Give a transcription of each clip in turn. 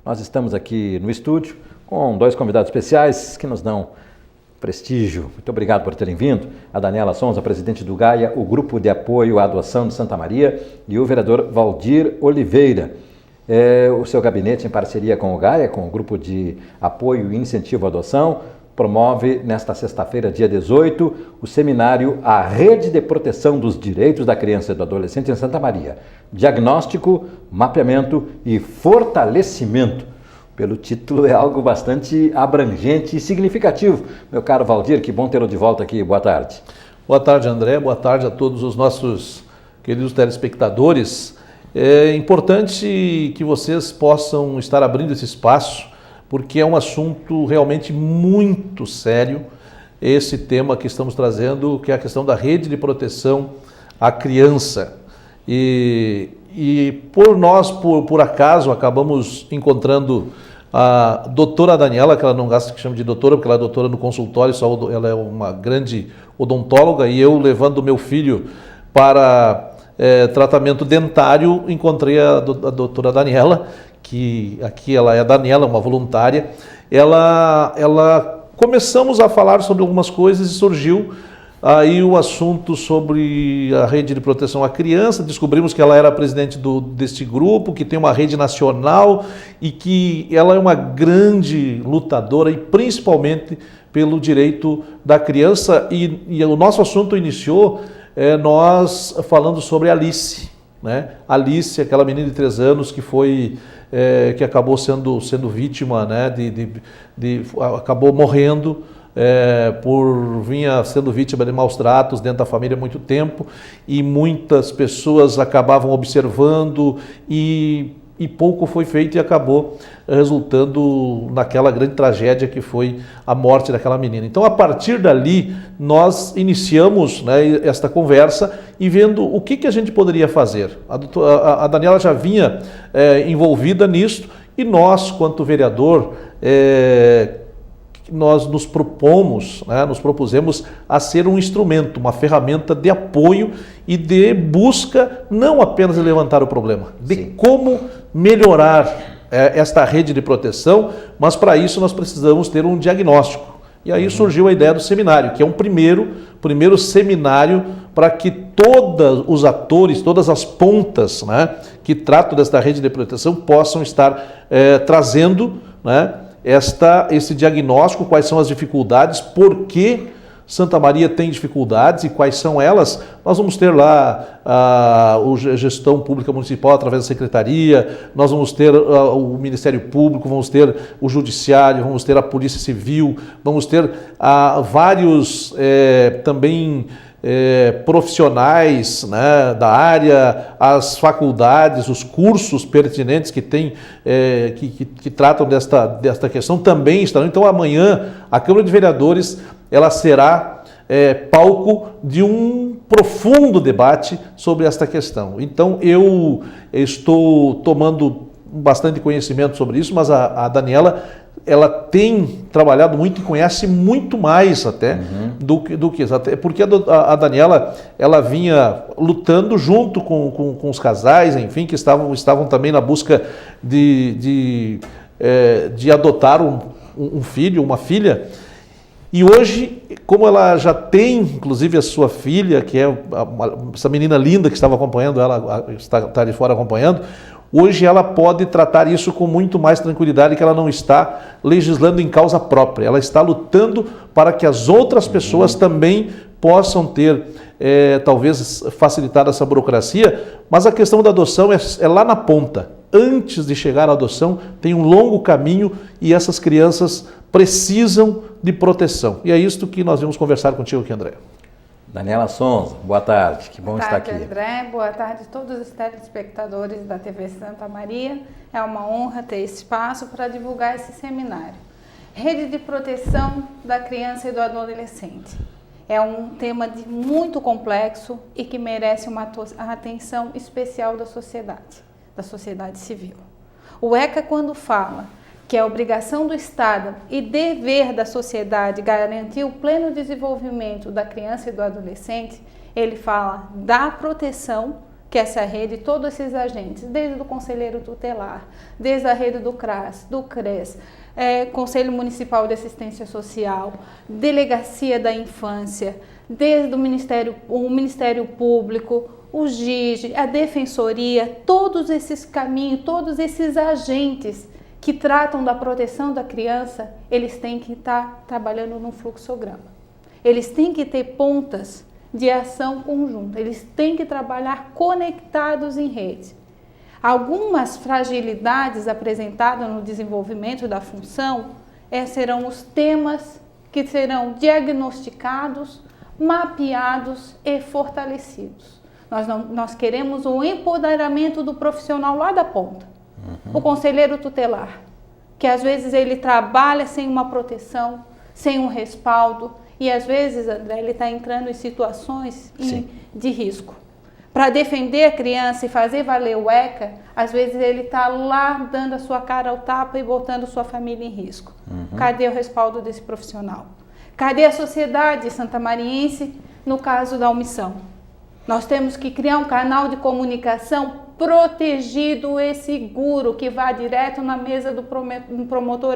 nós estamos aqui no estúdio com dois convidados especiais que nos dão prestígio. Muito obrigado por terem vindo. A Daniela Sonza, presidente do GAIA, o Grupo de Apoio à Adoção de Santa Maria, e o vereador Valdir Oliveira. O seu gabinete, em parceria com o GAIA, com o Grupo de Apoio e Incentivo à Adoção, promove nesta sexta-feira, dia 18, o seminário A Rede de Proteção dos Direitos da Criança e do Adolescente em Santa Maria. Diagnóstico, mapeamento e fortalecimento. Pelo título é algo bastante abrangente e significativo. Meu caro Valdir, que bom tê-lo de volta aqui. Boa tarde. Boa tarde, André. Boa tarde a todos os nossos queridos telespectadores. É importante que vocês possam estar abrindo esse espaço, porque é um assunto realmente muito sério, esse tema que estamos trazendo, que é a questão da rede de proteção à criança. E por acaso, acabamos encontrando a doutora Daniela, que ela não gosta que chame de doutora, porque ela é doutora no consultório, ela é uma grande odontóloga, e eu, levando meu filho para tratamento dentário, encontrei a doutora Daniela, que aqui ela é a Daniela, uma voluntária. Começamos a falar sobre algumas coisas e surgiu aí o assunto sobre a rede de proteção à criança. Descobrimos que ela era presidente deste grupo, que tem uma rede nacional e que ela é uma grande lutadora, e principalmente pelo direito da criança. E o nosso assunto iniciou nós falando sobre a Alice, né? Alice, aquela menina de 3 anos que acabou sendo vítima, né? Acabou morrendo. Vinha sendo vítima de maus tratos dentro da família há muito tempo, e muitas pessoas acabavam observando e pouco foi feito, e acabou resultando naquela grande tragédia que foi a morte daquela menina. Então, a partir dali, nós iniciamos, né, esta conversa e vendo o que a gente poderia fazer. A Daniela já vinha envolvida nisso, e nós, quanto vereador, nós nos propusemos a ser um instrumento, uma ferramenta de apoio e de busca, não apenas de levantar o problema, de como melhorar esta rede de proteção, mas para isso nós precisamos ter um diagnóstico. E aí surgiu a ideia do seminário, que é um primeiro seminário para que todos os atores, todas as pontas, né, que tratam desta rede de proteção possam estar trazendo, né, esse diagnóstico, quais são as dificuldades, por que Santa Maria tem dificuldades e quais são elas. Nós vamos ter lá a gestão pública municipal através da secretaria, nós vamos ter o Ministério Público, vamos ter o Judiciário, vamos ter a Polícia Civil, vamos ter vários também profissionais, né, da área, as faculdades, os cursos pertinentes que tem, que tratam desta questão também estarão. Então, amanhã, a Câmara de Vereadores ela será palco de um profundo debate sobre esta questão. Então, eu estou tomando bastante conhecimento sobre isso, mas a Daniela, ela tem trabalhado muito e conhece muito mais até do que isso. Até porque a Daniela, ela vinha lutando junto com os casais, enfim, que estavam também na busca de adotar um filho, uma filha. E hoje, como ela já tem, inclusive, a sua filha, que é essa menina linda que estava acompanhando ela, está de fora acompanhando, hoje ela pode tratar isso com muito mais tranquilidade, que ela não está legislando em causa própria, ela está lutando para que as outras pessoas também possam ter, talvez, facilitado essa burocracia, mas a questão da adoção é lá na ponta. Antes de chegar à adoção, tem um longo caminho e essas crianças precisam de proteção. E é isso que nós vamos conversar contigo aqui, André. Daniela Sonza, boa tarde, que bom estar aqui. Boa tarde, André, boa tarde a todos os telespectadores da TV Santa Maria. É uma honra ter espaço para divulgar esse seminário. Rede de proteção da criança e do adolescente. É um tema muito complexo e que merece uma atenção especial da sociedade civil. O ECA, quando fala que é obrigação do Estado e dever da sociedade garantir o pleno desenvolvimento da criança e do adolescente, ele fala da proteção que essa rede, todos esses agentes, desde o conselheiro tutelar, desde a rede do CRAS, do CRES, Conselho Municipal de Assistência Social, Delegacia da Infância, desde o Ministério Público, o GIG, a Defensoria, todos esses caminhos, todos esses agentes que tratam da proteção da criança, eles têm que estar trabalhando num fluxograma. Eles têm que ter pontas de ação conjunta, eles têm que trabalhar conectados em rede. Algumas fragilidades apresentadas no desenvolvimento da função serão os temas que serão diagnosticados, mapeados e fortalecidos. Nós queremos o empoderamento do profissional lá da ponta. O conselheiro tutelar, que às vezes ele trabalha sem uma proteção, sem um respaldo, e às vezes, André, ele está entrando em situações de risco. Para defender a criança e fazer valer o ECA, às vezes ele está lá dando a sua cara ao tapa e botando sua família em risco. Cadê o respaldo desse profissional? Cadê a sociedade santamariense no caso da omissão? Nós temos que criar um canal de comunicação protegido e seguro, que vá direto na mesa do promotor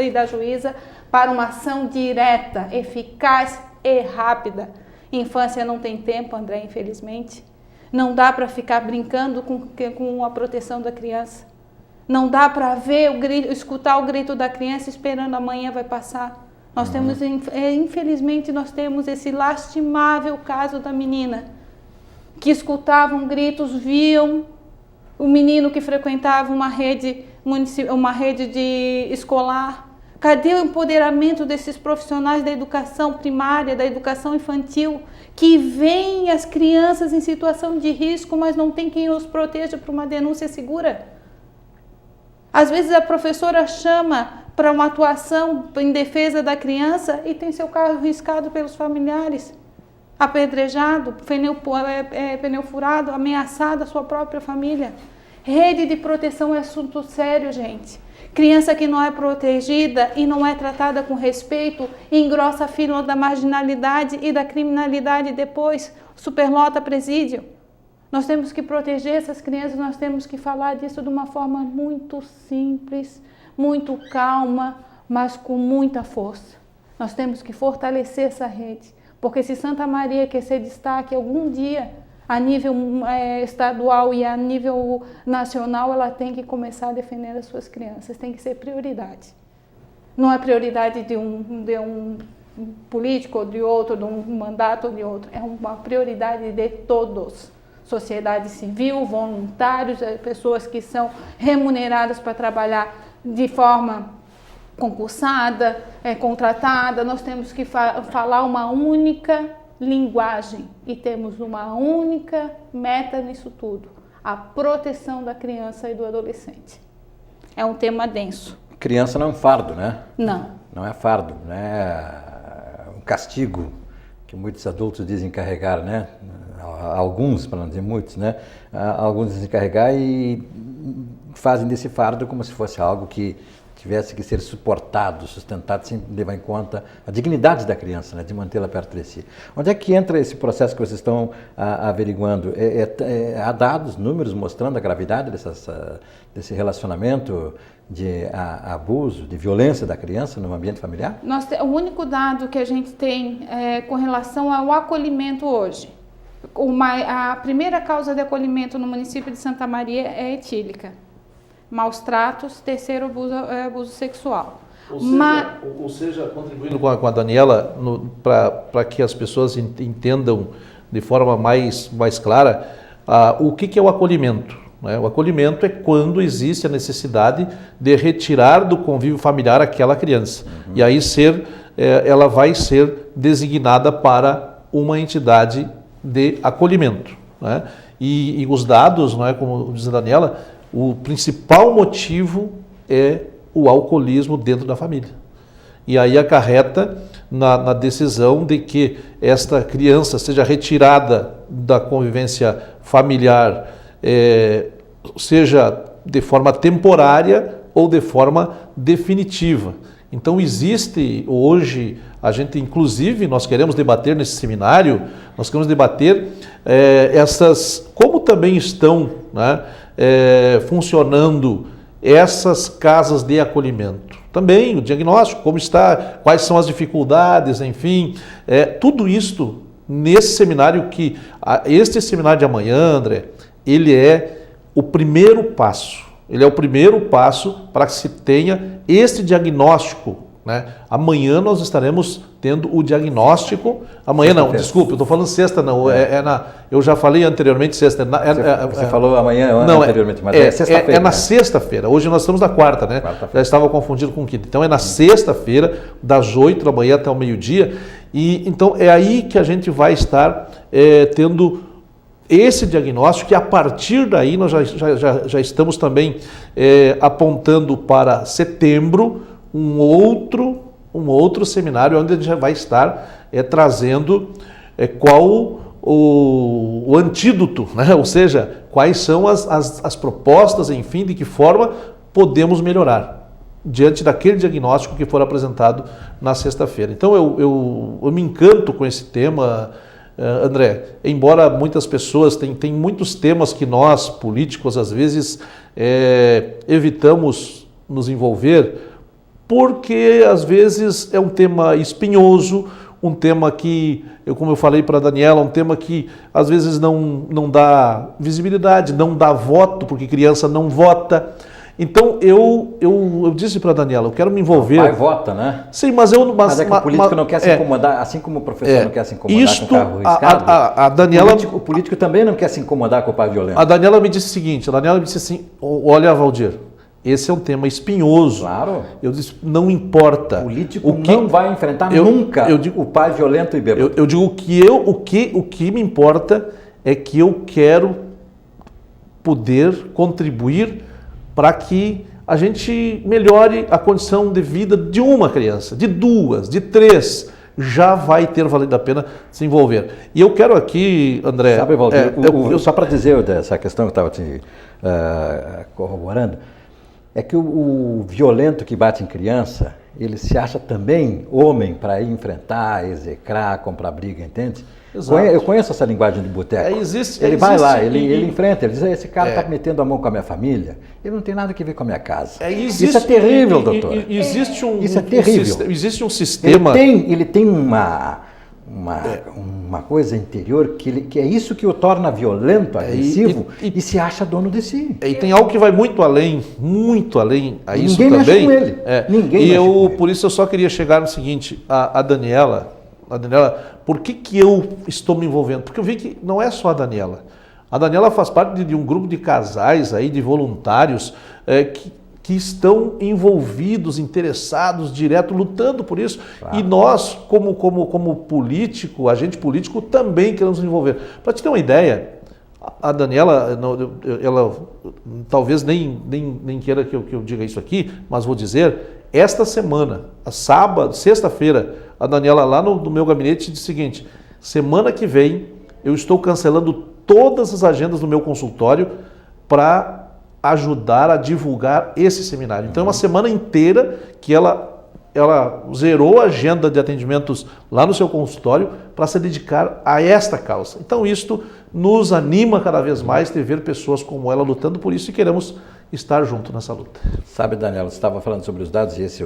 e da juíza para uma ação direta, eficaz e rápida. Infância não tem tempo, André, infelizmente. Não dá para ficar brincando com a proteção da criança. Não dá para escutar o grito da criança esperando amanhã vai passar. Nós temos, infelizmente, nós temos esse lastimável caso da menina que escutavam gritos, viam o menino que frequentava uma rede escolar. Cadê o empoderamento desses profissionais da educação primária, da educação infantil, que veem as crianças em situação de risco, mas não tem quem os proteja para uma denúncia segura? Às vezes a professora chama para uma atuação em defesa da criança e tem seu carro riscado pelos familiares, apedrejado, pneu furado, ameaçado a sua própria família. Rede de proteção é assunto sério, gente. Criança que não é protegida e não é tratada com respeito, engrossa a fila da marginalidade e da criminalidade depois, superlota presídio. Nós temos que proteger essas crianças, nós temos que falar disso de uma forma muito simples, muito calma, mas com muita força. Nós temos que fortalecer essa rede, porque se Santa Maria quer ser destaque algum dia, a nível estadual e a nível nacional, ela tem que começar a defender as suas crianças, tem que ser prioridade. Não é prioridade de um político ou de outro, de um mandato ou de outro, é uma prioridade de todos. Sociedade civil, voluntários, pessoas que são remuneradas para trabalhar de forma concursada, contratada. Nós temos que falar uma única linguagem e temos uma única meta nisso tudo: a proteção da criança e do adolescente. É um tema denso. Criança não é um fardo, né? Não. Não é fardo, né? Um castigo que muitos adultos dizem carregar, né? Alguns, para não dizer muitos, né? Alguns dizem carregar e fazem desse fardo como se fosse algo que tivesse que ser suportado, sustentado, sem levar em conta a dignidade da criança, né, de mantê-la perto de si. Onde é que entra esse processo que vocês estão averiguando? Há dados, números mostrando a gravidade desse relacionamento de abuso, de violência da criança no ambiente familiar? O único dado que a gente tem com relação ao acolhimento hoje, a primeira causa de acolhimento no município de Santa Maria é etílica. Maus tratos, terceiro abuso sexual. Ou seja, contribuindo com a Daniela, para que as pessoas entendam de forma mais clara o que é o acolhimento. Né? O acolhimento é quando existe a necessidade de retirar do convívio familiar aquela criança. E aí ela vai ser designada para uma entidade de acolhimento. Né? E os dados, não é, como diz a Daniela, o principal motivo é o alcoolismo dentro da família. E aí acarreta na decisão de que esta criança seja retirada da convivência familiar, seja de forma temporária ou de forma definitiva. Então existe hoje, a gente inclusive, nós queremos debater nesse seminário, nós queremos debater como também estão, né, funcionando essas casas de acolhimento. Também o diagnóstico, como está, quais são as dificuldades, enfim, tudo isto nesse seminário este seminário de amanhã, André, ele é o primeiro passo. Ele é o primeiro passo para que se tenha este diagnóstico, né? Amanhã nós estaremos tendo o diagnóstico. Amanhã não, desculpa, eu estou falando sexta, não. Eu já falei anteriormente sexta. Você falou amanhã não, anteriormente, mas é sexta-feira. É na sexta-feira. Hoje nós estamos na quarta, né? Já estava confundido com quinta. Então é na sexta-feira, das 8 da manhã até o meio-dia. E então é aí que a gente vai estar tendo esse diagnóstico, que a partir daí nós já estamos também apontando para setembro um outro seminário onde a gente já vai estar trazendo qual o antídoto, né? Ou seja, quais são as propostas, enfim, de que forma podemos melhorar diante daquele diagnóstico que for apresentado na sexta-feira. Então eu me encanto com esse tema, André, embora muitas pessoas tem muitos temas que nós, políticos, às vezes evitamos nos envolver, porque às vezes é um tema espinhoso, um tema que, como eu falei para a Daniela, um tema que às vezes não dá visibilidade, não dá voto, porque criança não vota. Então eu disse para a Daniela, eu quero me envolver. O pai vota, né? Sim, mas é que o político não quer se incomodar, assim como o professor não quer se incomodar com o carro riscado. A Daniela, o político também não quer se incomodar com o pai violento. A Daniela me disse o seguinte, assim, olha, Valdir, esse é um tema espinhoso. Claro. Eu disse, não importa. O político não vai enfrentar nunca o pai violento e bêbado. Eu digo que o que me importa é que eu quero poder contribuir para que a gente melhore a condição de vida de uma criança, de duas, de três, já vai ter valido a pena se envolver. E eu quero aqui, André... Sabe, Valdir, só para dizer dessa questão que eu estava te corroborando, é que o violento que bate em criança, ele se acha também homem para ir enfrentar, execrar, comprar briga, entende? Exato. Eu conheço essa linguagem de boteco. Ele vai lá, ele enfrenta, ele diz, esse cara está metendo a mão com a minha família, ele não tem nada a ver com a minha casa. Isso é terrível, doutor. Isso é terrível. Existe um sistema... Ele tem uma coisa interior que é isso que o torna violento, agressivo e se acha dono de si. E tem algo que vai muito além a isso Ninguém também. Mexe com ele. Ninguém mexe com ele. Por isso eu só queria chegar no seguinte, a Daniela, por que eu estou me envolvendo? Porque eu vi que não é só a Daniela. A Daniela faz parte de um grupo de casais aí, de voluntários que estão envolvidos, interessados, direto, lutando por isso. Claro. E nós, como político, agente político, também queremos nos envolver. Para te ter uma ideia, a Daniela, ela talvez nem queira que eu diga isso aqui, mas vou dizer, esta semana, sexta-feira, a Daniela lá no meu gabinete disse o seguinte, semana que vem eu estou cancelando todas as agendas do meu consultório para ajudar a divulgar esse seminário. Então é uma semana inteira que ela zerou a agenda de atendimentos lá no seu consultório para se dedicar a esta causa. Então isto nos anima cada vez mais de ver pessoas como ela lutando por isso e queremos estar junto nessa luta. Sabe, Daniela, você estava falando sobre os dados e esse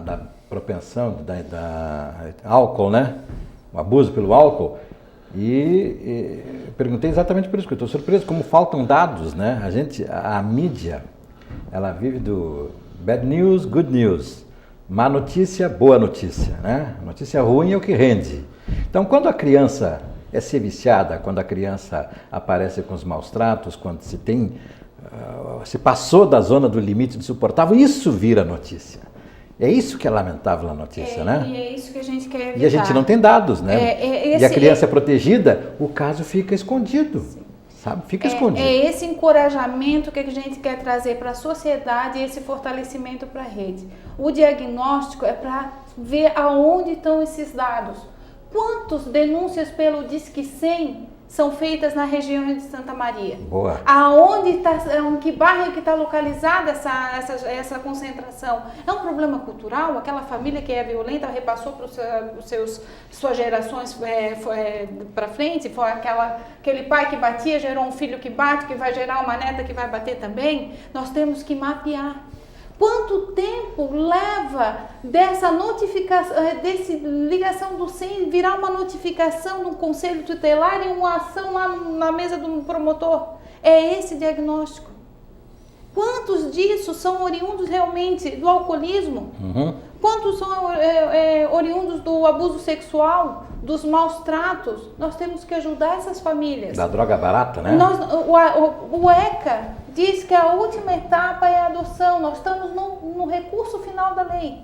da propensão da álcool, né? O abuso pelo álcool. E perguntei exatamente por isso, porque eu estou surpreso como faltam dados, né? A mídia, ela vive do bad news, good news, má notícia, boa notícia, né? Notícia ruim é o que rende. Então, quando a criança é ser viciada, quando a criança aparece com os maus tratos, quando se passou da zona do limite de suportável, isso vira notícia. É isso que é lamentável a notícia, né? E é isso que a gente quer evitar. E a gente não tem dados, né? E a criança é protegida, o caso fica escondido, sabe? Fica escondido. É esse encorajamento que a gente quer trazer para a sociedade e esse fortalecimento para a rede. O diagnóstico é para ver aonde estão esses dados. Quantas denúncias pelo Disque 100 são feitas na região de Santa Maria. Boa. Em que bairro que está localizada essa concentração? É um problema cultural? Aquela família que é violenta repassou para suas gerações para frente? Foi aquele pai que batia, gerou um filho que bate, que vai gerar uma neta que vai bater também? Nós temos que mapear. Quanto tempo leva dessa notificação, ligação do SEM virar uma notificação do conselho tutelar e uma ação lá na mesa do promotor? É esse diagnóstico. Quantos disso são oriundos realmente do alcoolismo? Quantos são oriundos do abuso sexual, dos maus tratos? Nós temos que ajudar essas famílias. Da droga barata, né? O ECA diz que a última etapa é a adoção. Nós estamos no recurso final da lei.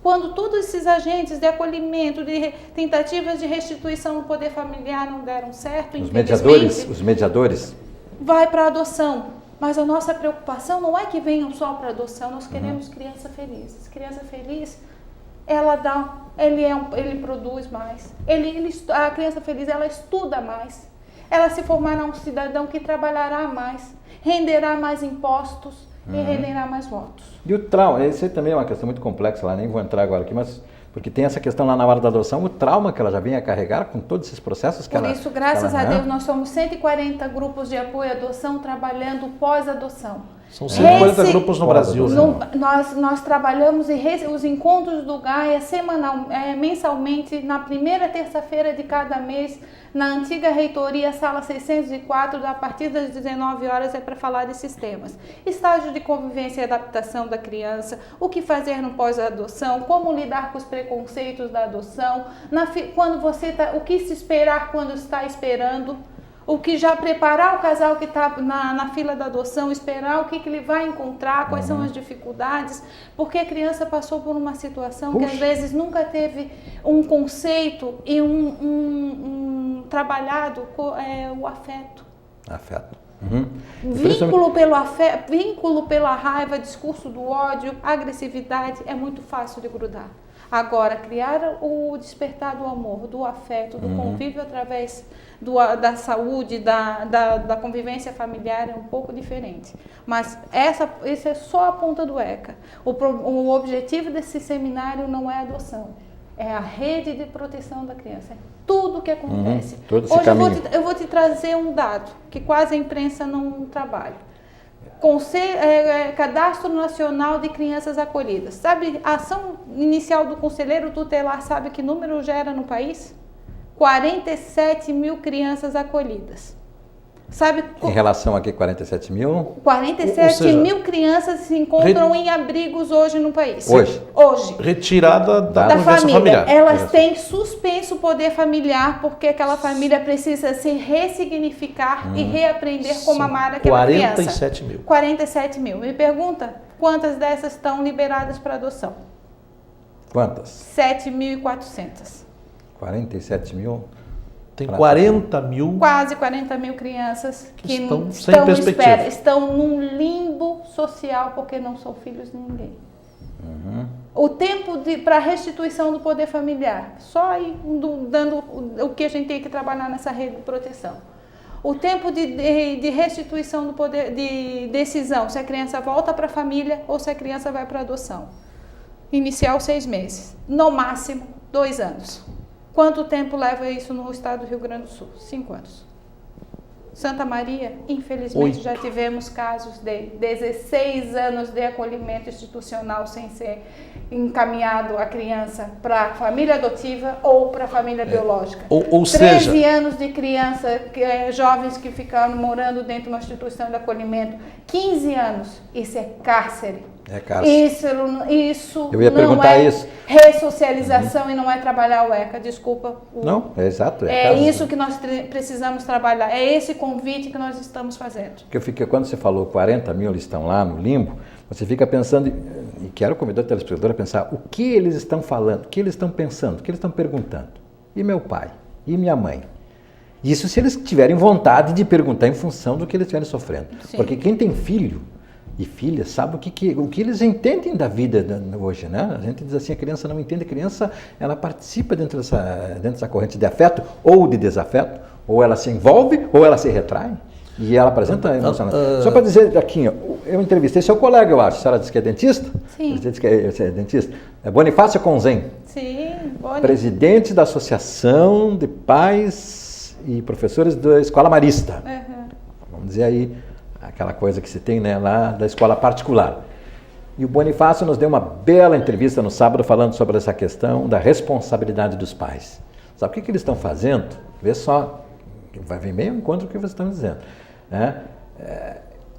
Quando todos esses agentes de acolhimento, de tentativas de restituição no poder familiar não deram certo, os mediadores, vai para a adoção. Mas a nossa preocupação não é que venham só para adoção, nós queremos criança feliz. Criança feliz, ele produz mais. A criança feliz, ela estuda mais. Ela se formará um cidadão que trabalhará mais, renderá mais impostos e renderá mais votos. E o trauma, esse aí também é uma questão muito complexa, lá nem vou entrar agora aqui, mas porque tem essa questão lá na hora da adoção, o trauma que ela já vem a carregar com todos esses processos que Por isso, graças a Deus, nós somos 140 grupos de apoio à adoção trabalhando pós-adoção. São 140 grupos no Brasil. Nós trabalhamos os encontros do Gaia mensalmente, na primeira terça-feira de cada mês, na antiga reitoria, sala 604, a partir das 19 horas é para falar desses temas. Estágio de convivência e adaptação da criança, o que fazer no pós-adoção, como lidar com os preconceitos da adoção, o que se esperar quando está esperando, o que já preparar o casal que está na fila da adoção, esperar o que ele vai encontrar, quais são as dificuldades, porque a criança passou por uma situação que às vezes nunca teve um conceito e trabalhado o afeto. Vínculo pela raiva, discurso do ódio, agressividade, é muito fácil de grudar. Agora, criar o despertar do amor, do afeto, do convívio através da saúde, da convivência familiar é um pouco diferente. Mas isso é só a ponta do ECA. O objetivo desse seminário não é a adoção, é a rede de proteção da criança. É tudo o que acontece. Hoje eu vou te trazer um dado que quase a imprensa não trabalha. Cadastro Nacional de Crianças Acolhidas. Sabe, a ação inicial do conselheiro tutelar, sabe que número gera no país? 47 mil crianças acolhidas. Sabe, em relação a que 47 mil? 47 mil crianças se encontram em abrigos hoje no país. Hoje. Retirada da família. Familiar. Elas têm suspenso o poder familiar porque aquela família precisa se ressignificar e reaprender como amar aquela criança. 47 mil. 47 mil. Me pergunta, quantas dessas estão liberadas para adoção? Quantas? 7.400. 47 mil? Tem 40 mil. Quase 40 mil crianças que estão sem perspectiva. Estão num limbo social porque não são filhos de ninguém. O tempo para restituição do poder familiar, só aí dando o que a gente tem que trabalhar nessa rede de proteção. O tempo de restituição do poder de decisão, se a criança volta para a família ou se a criança vai para a adoção. Inicial 6 meses, no máximo 2 anos. Quanto tempo leva isso no estado do Rio Grande do Sul? 5 anos. Santa Maria, infelizmente, 8. já tivemos casos de 16 anos de acolhimento institucional sem ser encaminhado a criança para a família adotiva ou para a família biológica. Ou 13 seja, anos de criança, jovens que ficaram morando dentro de uma instituição de acolhimento. 15 anos, isso é cárcere. É cárcere. Isso eu ia não perguntar é isso. Ressocialização e não é trabalhar o ECA, desculpa. Não, é exato. É isso que nós precisamos trabalhar, é esse convite que nós estamos fazendo. Quando você falou 40 mil estão lá no limbo, você fica pensando, e quero convidar o telespectador a pensar, o que eles estão falando, o que eles estão pensando, o que eles estão perguntando. E meu pai? E minha mãe? Isso se eles tiverem vontade de perguntar em função do que eles estiverem sofrendo. Sim. Porque quem tem filho e filha sabe o que eles entendem da vida hoje, né? A gente diz assim, a criança não entende, a criança ela participa dentro dessa corrente de afeto ou de desafeto Ou ela se envolve, ou ela se retrai. E ela apresenta emocionalmente. Só para dizer aqui, eu entrevistei seu colega, eu acho. A senhora disse que é dentista? Sim. Você disse que é dentista. É Bonifácio Conzen. Sim, Boni. Presidente da Associação de Pais e Professores da Escola Marista. Vamos dizer aí, aquela coisa que se tem, né, lá da escola particular. E o Bonifácio nos deu uma bela entrevista no sábado falando sobre essa questão da responsabilidade dos pais. Sabe o que eles estão fazendo? Vê só, vai vir meio ao encontro do que vocês estão dizendo.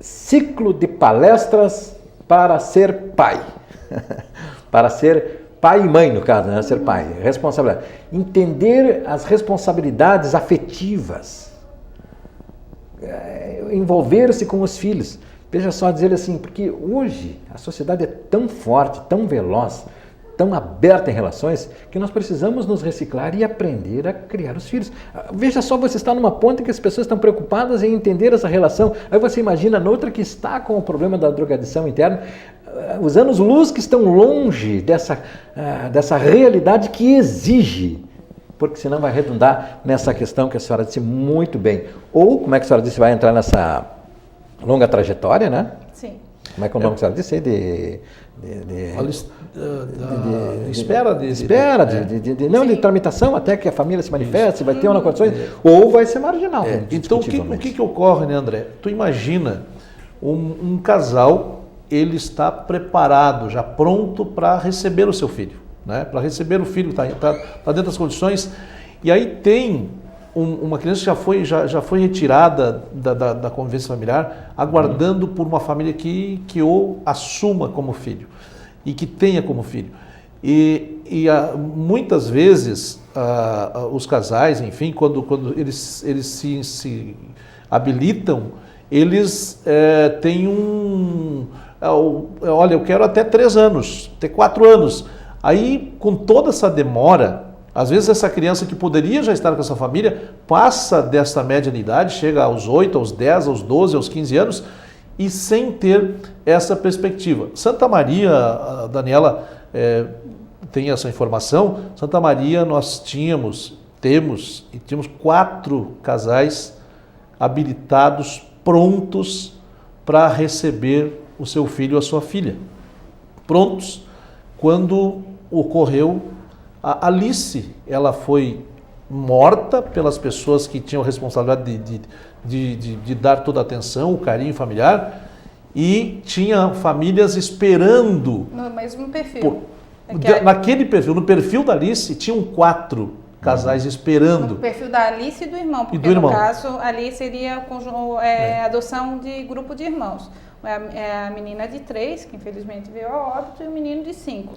Ciclo de palestras para ser pai. Para ser pai e mãe, no caso, né? Ser pai. Responsabilidade. Entender as responsabilidades afetivas. Envolver-se com os filhos. Veja só, dizer assim, porque hoje a sociedade é tão forte, tão veloz, tão aberta em relações, que nós precisamos nos reciclar e aprender a criar os filhos. Veja só, você está numa ponta que as pessoas estão preocupadas em entender essa relação. Aí você imagina noutra que está com o problema da drogadição interna, os anos-luz que estão longe dessa realidade que exige, porque senão vai redundar nessa questão que a senhora disse muito bem. Ou, como é que a senhora disse, vai entrar nessa longa trajetória, né? Sim. Como é que é o nome que a senhora disse? De tramitação até que a família se manifeste, vai ter uma condições, ou vai ser marginal. Então, o que ocorre, né, André? Tu imagina um casal, ele está preparado, já pronto para receber o seu filho, né? Para receber o filho, está dentro das condições, e aí tem uma criança que já foi retirada da convivência familiar, aguardando por uma família que o assuma como filho e que tenha como filho. Muitas vezes os casais, enfim, quando eles se habilitam, eles têm olha, eu quero até 3 anos, até 4 anos. Aí, com toda essa demora, às vezes essa criança que poderia já estar com essa família passa dessa média de idade, chega aos 8, aos 10, aos 12, aos 15 anos e sem ter essa perspectiva. Santa Maria, a Daniela tem essa informação, Santa Maria nós tínhamos 4 casais habilitados, prontos para receber o seu filho ou a sua filha. Prontos quando ocorreu a Alice, ela foi morta pelas pessoas que tinham a responsabilidade de dar toda a atenção, o carinho familiar, e tinha famílias esperando. No mesmo perfil. Naquele perfil, no perfil da Alice, tinham 4 casais esperando. No perfil da Alice e do irmão, porque no caso ali seria adoção de grupo de irmãos. É a menina de 3, que infelizmente veio a óbito, e o menino de 5.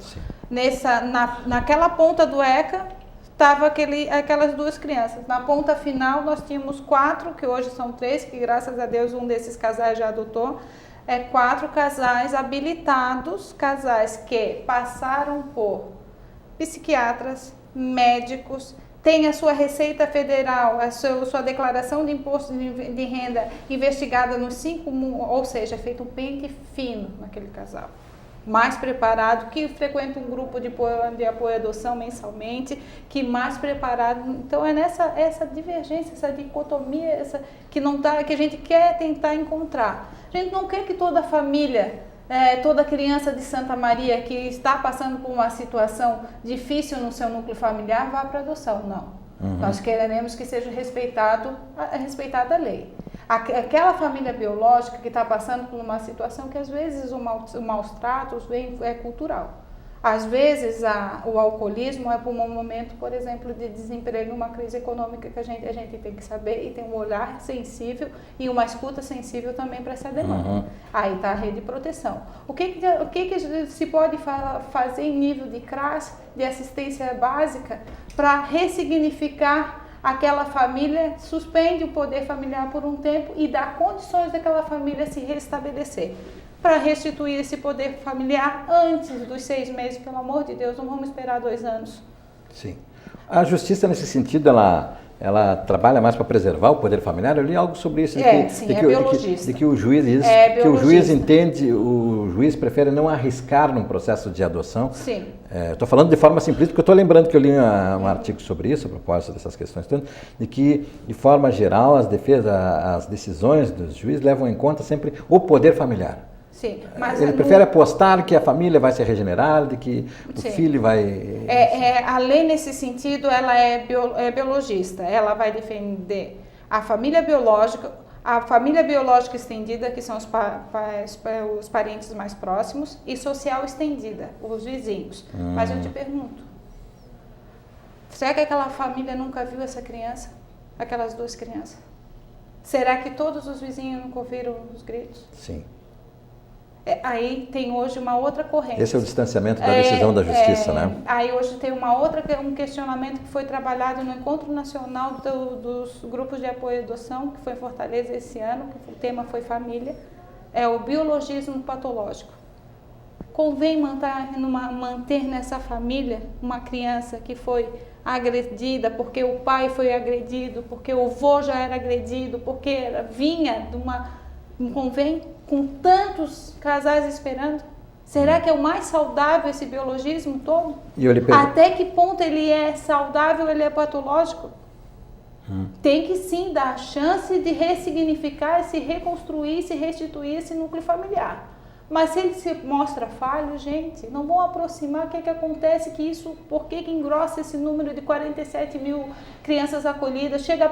Naquela ponta do ECA, estavam aquelas 2 crianças. Na ponta final, nós tínhamos 4, que hoje são 3, que graças a Deus um desses casais já adotou. 4 casais habilitados, casais que passaram por psiquiatras, médicos, tem a sua Receita Federal, a sua declaração de imposto de renda investigada nos 5, ou seja, é feito um pente fino naquele casal. Mais preparado, que frequenta um grupo de apoio à adoção mensalmente, que mais preparado. Então é essa divergência, essa dicotomia, que a gente quer tentar encontrar. A gente não quer que toda a família, toda criança de Santa Maria que está passando por uma situação difícil no seu núcleo familiar vá para adoção, não. Nós queremos que seja respeitada a lei. Aquela família biológica que está passando por uma situação que às vezes o maus tratos é cultural. Às vezes o alcoolismo é por um momento, por exemplo, de desemprego, uma crise econômica que a gente tem que saber e tem um olhar sensível e uma escuta sensível também para essa demanda. Aí está a rede de proteção. O que se pode fazer em nível de CRAS, de assistência básica, para ressignificar aquela família, suspende o poder familiar por um tempo e dá condições daquela família se restabelecer. Para restituir esse poder familiar antes dos 6 meses, pelo amor de Deus, não vamos esperar 2 anos. Sim. A justiça, nesse sentido, ela trabalha mais para preservar o poder familiar? Eu li algo sobre isso. Biologista. De que o juiz entende, o juiz prefere não arriscar num processo de adoção. Sim. Estou falando de forma simplista, porque eu estou lembrando que eu li um artigo sobre isso, a propósito dessas questões todas, de que, de forma geral, as decisões dos juízes levam em conta sempre o poder familiar. Sim, mas ele prefere apostar que a família vai se regenerar, de que o filho vai... A lei, nesse sentido, ela é biologista. Ela vai defender a família biológica estendida, que são os parentes mais próximos, e social estendida, os vizinhos. Mas eu te pergunto, será que aquela família nunca viu essa criança? Aquelas duas crianças? Será que todos os vizinhos nunca ouviram os gritos? Sim. Aí tem hoje uma outra corrente. Esse é o distanciamento da decisão da justiça, né? Aí hoje tem um questionamento que foi trabalhado no Encontro Nacional dos Grupos de Apoio à Adoção, que foi em Fortaleza esse ano, que o tema foi família, é o biologismo patológico. Convém manter nessa família uma criança que foi agredida, porque o pai foi agredido, porque o avô já era agredido, porque vinha de uma... Convém? Com tantos casais esperando? Será que é o mais saudável esse biologismo todo? Até que ponto ele é saudável, ele é patológico? Tem que sim dar a chance de ressignificar, se reconstruir, se restituir esse núcleo familiar. Mas se ele se mostra falho, gente, não vão aproximar. O que acontece? Por que engrossa esse número de 47 mil crianças acolhidas? Chega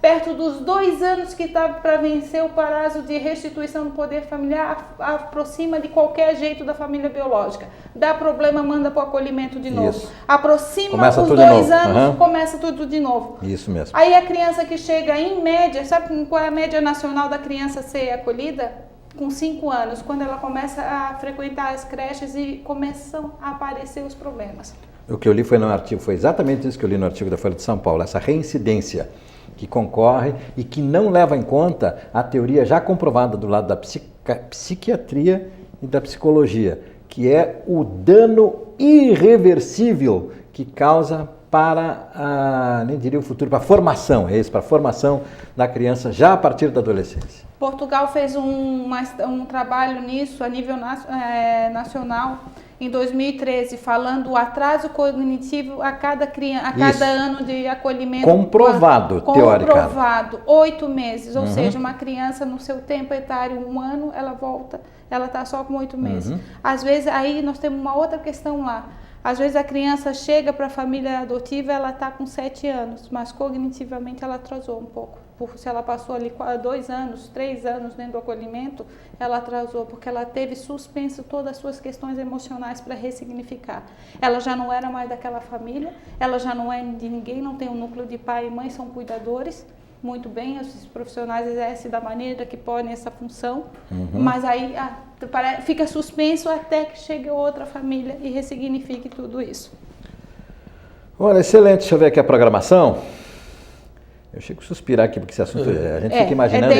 perto dos 2 anos que está para vencer o prazo de restituição do poder familiar, aproxima de qualquer jeito da família biológica. Dá problema, manda para o acolhimento de novo. Isso. Aproxima começa os tudo 2 anos, começa tudo de novo. Isso mesmo. Aí a criança que chega em média, sabe qual é a média nacional da criança ser acolhida? Com 5 anos, quando ela começa a frequentar as creches e começam a aparecer os problemas. O que eu li foi exatamente isso que eu li no artigo da Folha de São Paulo, essa reincidência que concorre e que não leva em conta a teoria já comprovada do lado da psiquiatria e da psicologia, que é o dano irreversível que causa para, nem diria o futuro, para a formação, para a formação da criança já a partir da adolescência. Portugal fez um trabalho nisso a nível nacional em 2013, falando o atraso cognitivo a cada ano de acolhimento. Comprovado, teoricamente. Comprovado, 8 meses, ou seja, uma criança no seu tempo etário, 1 ano, ela volta, ela está só com 8 meses. Às vezes, aí nós temos uma outra questão lá. Às vezes a criança chega para a família adotiva, ela está com 7 anos, mas cognitivamente ela atrasou um pouco. Se ela passou ali 2 anos, 3 anos dentro do acolhimento, ela atrasou, porque ela teve suspenso todas as suas questões emocionais para ressignificar. Ela já não era mais daquela família, ela já não é de ninguém, não tem um núcleo de pai e mãe, são cuidadores. Muito bem, esses profissionais exercem da maneira que podem essa função, mas aí fica suspenso até que chegue outra família e ressignifique tudo isso. Olha, excelente. Deixa eu ver aqui a programação. Eu chego a suspirar aqui, porque esse assunto a gente fica imaginando.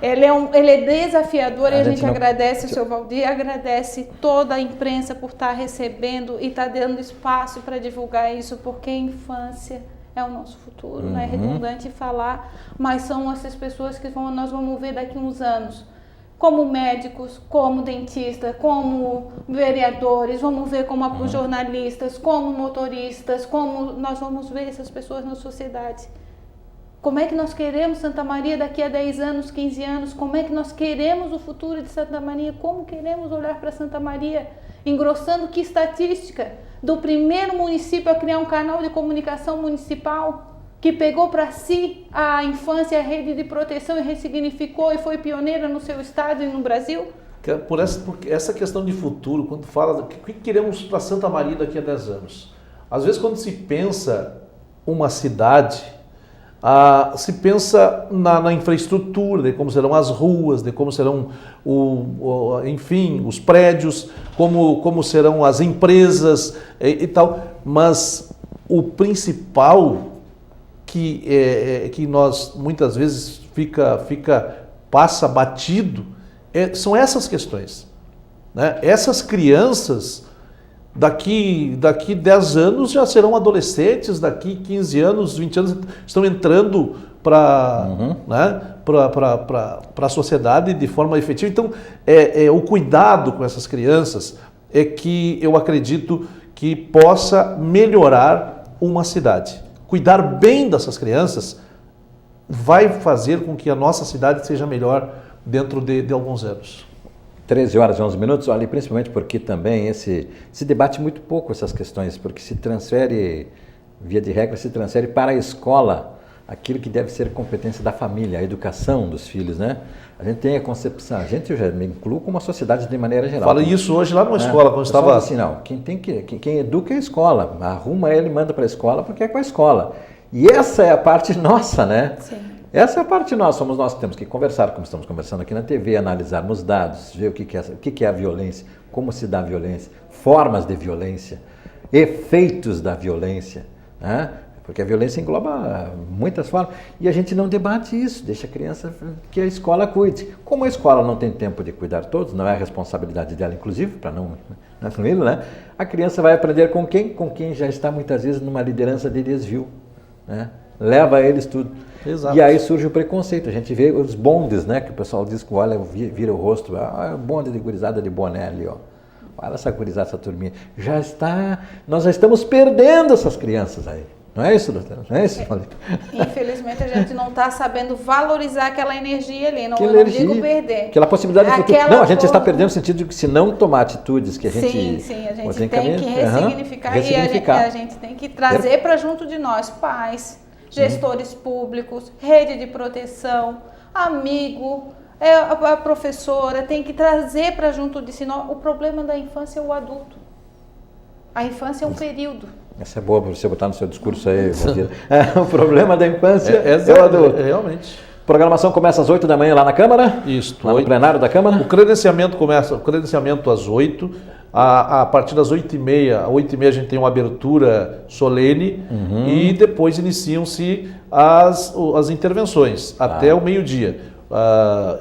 Ele é desafiador e a gente agradece o seu Valdir, agradece toda a imprensa por estar recebendo e estar dando espaço para divulgar isso, porque a infância é o nosso futuro, não é redundante falar, mas são essas pessoas que nós vamos ver daqui a uns anos, como médicos, como dentistas, como vereadores, vamos ver como jornalistas, como motoristas, como nós vamos ver essas pessoas na sociedade. Como é que nós queremos Santa Maria daqui a 10 anos, 15 anos? Como é que nós queremos o futuro de Santa Maria? Como queremos olhar para Santa Maria? Engrossando que estatística? Do primeiro município a criar um canal de comunicação municipal que pegou para si a infância, a rede de proteção e ressignificou e foi pioneira no seu estado e no Brasil? Por essa questão de futuro, quando fala do que queremos para Santa Maria daqui a 10 anos. Às vezes quando se pensa uma cidade, se pensa na infraestrutura, de como serão as ruas, de como serão enfim, os prédios, como serão as empresas e tal, mas o principal que nós muitas vezes passa batido são essas questões, né? Essas crianças daqui 10 anos já serão adolescentes, daqui 15 anos, 20 anos estão entrando para a sociedade de forma efetiva. Então, o cuidado com essas crianças, é que eu acredito que possa melhorar uma cidade. Cuidar bem dessas crianças vai fazer com que a nossa cidade seja melhor dentro de alguns anos. 13 horas e 11 minutos, olha, principalmente porque também se debate muito pouco essas questões, porque se transfere, via de regra, se transfere para a escola aquilo que deve ser competência da família, a educação dos filhos, né? A gente tem a concepção, eu já me incluo como uma sociedade de maneira geral. Fala isso hoje lá numa escola, quando estava... assim, não, quem educa é a escola, arruma ele, manda para a escola, porque é com a escola. E essa é a parte nossa, né? Sim. Essa é a parte nossa, somos nós que temos que conversar, como estamos conversando aqui na TV, analisarmos dados, ver o que é a violência, como se dá a violência, formas de violência, efeitos da violência, né? Porque a violência engloba muitas formas e a gente não debate isso, deixa a criança que a escola cuide. Como a escola não tem tempo de cuidar todos, não é a responsabilidade dela, inclusive, para não incluí-lo, né? A criança vai aprender com quem? Com quem já está muitas vezes numa liderança de desvio, né? Leva a eles tudo. Exato. E aí surge o preconceito. A gente vê os bondes, né? Que o pessoal diz que olha, vira o rosto, o bonde de gurizada de boné ali, ó. Olha essa gurizada, essa turminha. Nós já estamos perdendo essas crianças aí. Não é isso, doutora? Não é isso? Infelizmente a gente não está sabendo valorizar aquela energia ali, não digo perder. Aquela possibilidade de futuro. Não, a gente está perdendo no sentido de que se não tomar atitudes que a gente... Sim, a gente tem que ressignificar e a gente tem que trazer para junto de nós, pais, gestores públicos, rede de proteção, amigo, a professora, tem que trazer para junto de si. O problema da infância é o adulto. A infância é um período. Essa é boa para você botar no seu discurso aí, Valdir. O problema da infância é o adulto. Realmente. A programação começa às 8 da manhã lá na Câmara? Isso. Lá no plenário da Câmara? O credenciamento começa, às 8. A partir das 8h30, às 8h30 a gente tem uma abertura solene e depois iniciam-se as intervenções até o meio-dia.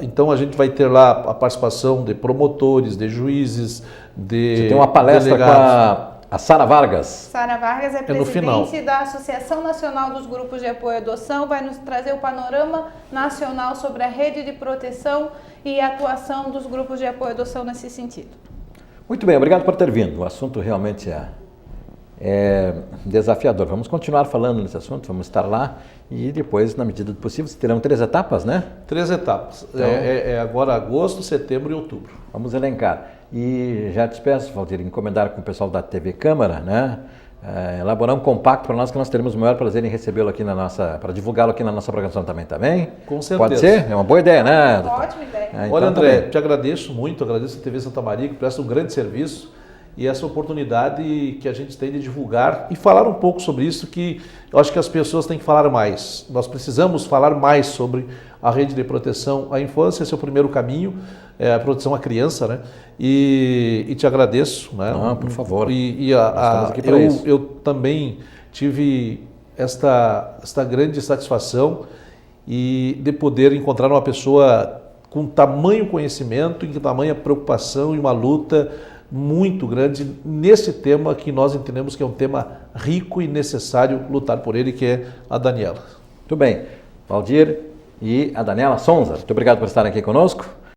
Então a gente vai ter lá a participação de promotores, de juízes, Você tem uma palestra delegados. com a Sara Vargas. Sara Vargas é presidente da Associação Nacional dos Grupos de Apoio à Adoção, vai nos trazer o panorama nacional sobre a rede de proteção e a atuação dos grupos de apoio à adoção nesse sentido. Muito bem, obrigado por ter vindo. O assunto realmente é desafiador. Vamos continuar falando nesse assunto, vamos estar lá e depois, na medida do possível, terão 3 etapas, né? 3 etapas. Então, agora agosto, setembro e outubro. Vamos elencar. E já te peço, Valdir, encomendar com o pessoal da TV Câmara, né? Elaborar um compacto para nós, que nós teremos o maior prazer em recebê-lo aqui para divulgá-lo aqui na nossa programação também, tá bem? Com certeza. Pode ser? É uma boa ideia, né? Ótima ideia. Então, olha, André, te agradeço muito, agradeço a TV Santa Maria, que presta um grande serviço, e essa oportunidade que a gente tem de divulgar e falar um pouco sobre isso, que eu acho que as pessoas têm que falar mais. Nós precisamos falar mais sobre a rede de proteção à infância, esse é o primeiro caminho, a proteção à criança, né? E te agradeço, né? Não, por favor. Eu também tive esta grande satisfação de poder encontrar uma pessoa com tamanho conhecimento e tamanha preocupação e uma luta muito grande nesse tema que nós entendemos que é um tema rico e necessário lutar por ele, que é a Daniela. Muito bem. Valdir e a Daniela Sonza, muito obrigado por estarem aqui conosco.